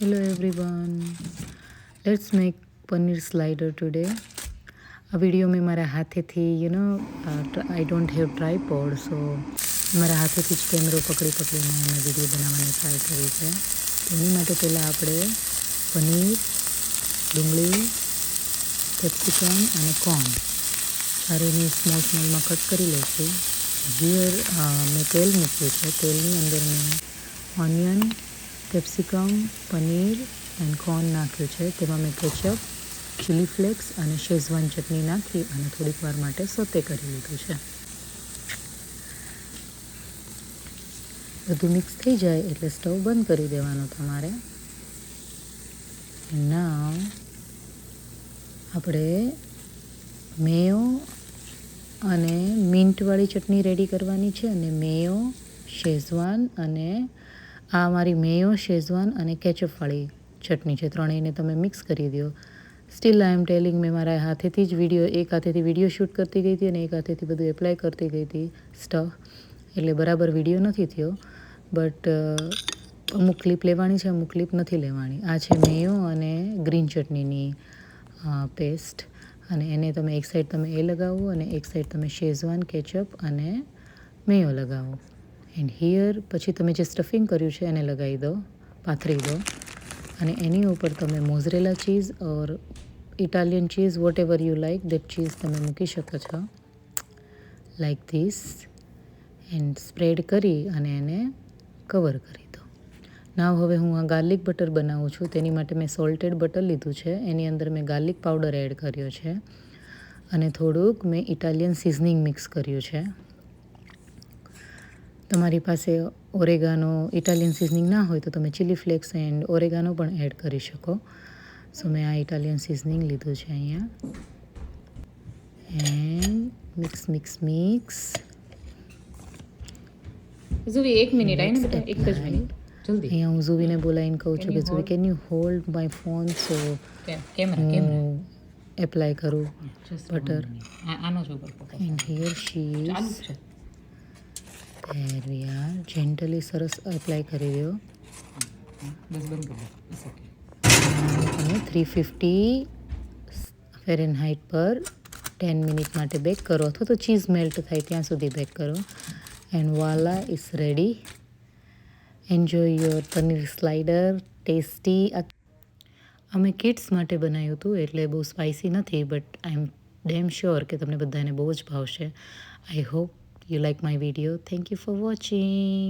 Hello everyone, let's make paneer slider today. આ video મેં મારા હાથેથી આઈ ડોન્ટ હેવ ટ્રાયપોડ સો મારા હાથેથી જ કેમેરો પકડીને મેં વિડીયો બનાવવાની ટ્રાય કરી છે. એની માટે પહેલાં આપણે પનીર, ડુંગળી, કેપ્સિકમ અને કોર્ન સારીને સ્મોલમાં કટ કરી લઈશું. હિયર મેં તેલ મૂક્યું છે. તેલની અંદર મેં onion, capsicum, paneer and corn નાખ્યું છે. તેમાં મેં કેચઅપ, ચીલી ફ્લેક્સ અને શેઝવાન ચટણી નાખી અને થોડીક વાર માટે સોતે કરી લીધું છે. બધું મિક્સ થઈ જાય એટલે સ્ટવ બંધ કરી દેવાનો તમારે. નાવ આપણે મેયો અને મિન્ટવાળી ચટણી રેડી કરવાની છે. અને મેયો, શેઝવાન અને આ મારી મેયો, શેઝવાન અને કેચઅપવાળી ચટણી છે. ત્રણેયને તમે મિક્સ કરી દો. સ્ટીલ આઈ એમ ટેલિંગ, મેં મારા હાથેથી જ એક હાથેથી વિડીયો શૂટ કરતી ગઈ હતી અને એક હાથેથી બધું એપ્લાય કરતી ગઈ હતી સ્ટફ, એટલે બરાબર વિડીયો નથી થયો. બટ અમુક ક્લિપ લેવાની છે, અમુક ક્લિપ નથી લેવાની. આ છે મેયો અને ગ્રીન ચટણીની પેસ્ટ, અને એને તમે એક સાઈડ તમે એ લગાવો અને એક સાઈડ તમે શેઝવાન, કેચઅપ અને મેયો લગાવો. એન્ડ હિયર પછી તમે જે સ્ટફિંગ કર્યું છે એને લગાવી દો, પાથરી દો. અને એની ઉપર તમે mozzarella cheese or Italian cheese whatever you like that cheese તમે મૂકી શકો છો, લાઈક ધીસ. એન્ડ સ્પ્રેડ કરી અને એને કવર કરી દો. નાવ હવે હું આ ગાર્લિક બટર બનાવું છું. તેની માટે મેં સોલ્ટેડ બટર લીધું છે. એની અંદર મેં ગાર્લિક પાવડર એડ કર્યો છે અને થોડુંક મેં ઇટાલિયન સિઝનિંગ મિક્સ કર્યું છે. તમારી પાસે ઓરેગાનો, ઇટાલિયન સિઝનિંગ ના હોય તો તમે ચીલી ફ્લેક્સ એન્ડ ઓરેગાનો પણ એડ કરી શકો. સો મેં આ ઇટાલિયન સિઝનિંગ લીધું છે અહીંયા. And mix mix mix. Zuvi 1 minute આવીને બેટા, એક જ મિનિટ જલ્દી. અહીંયા હું ઝુવીને બોલાવીને કહું છું કે Zuvi can you hold my phone so camera apply કરું બટર. આનો જ ઉપર ફોકસ. એન્ડ હિયર શી ચાલુ છે. there we are. જેન્ટલી સરસ એપ્લાય કરી દો. બસ બંધ કરી દો. બસ ઓકે. તમે 350 ફેરનહાઇટ પર 10 મિનિટ માટે બેક કરો, અથવા તો ચીઝ મેલ્ટ થાય ત્યાં સુધી બેક કરો. એન્ડ વાલા is ready. Enjoy your paneer slider, tasty. અમે કિડ્સ માટે બનાવ્યું હતું એટલે બહુ સ્પાઇસી નથી, but I am damn sure કે તમને બધાને બહુ જ ભાવશે. I hope you like my video. Thank you for watching.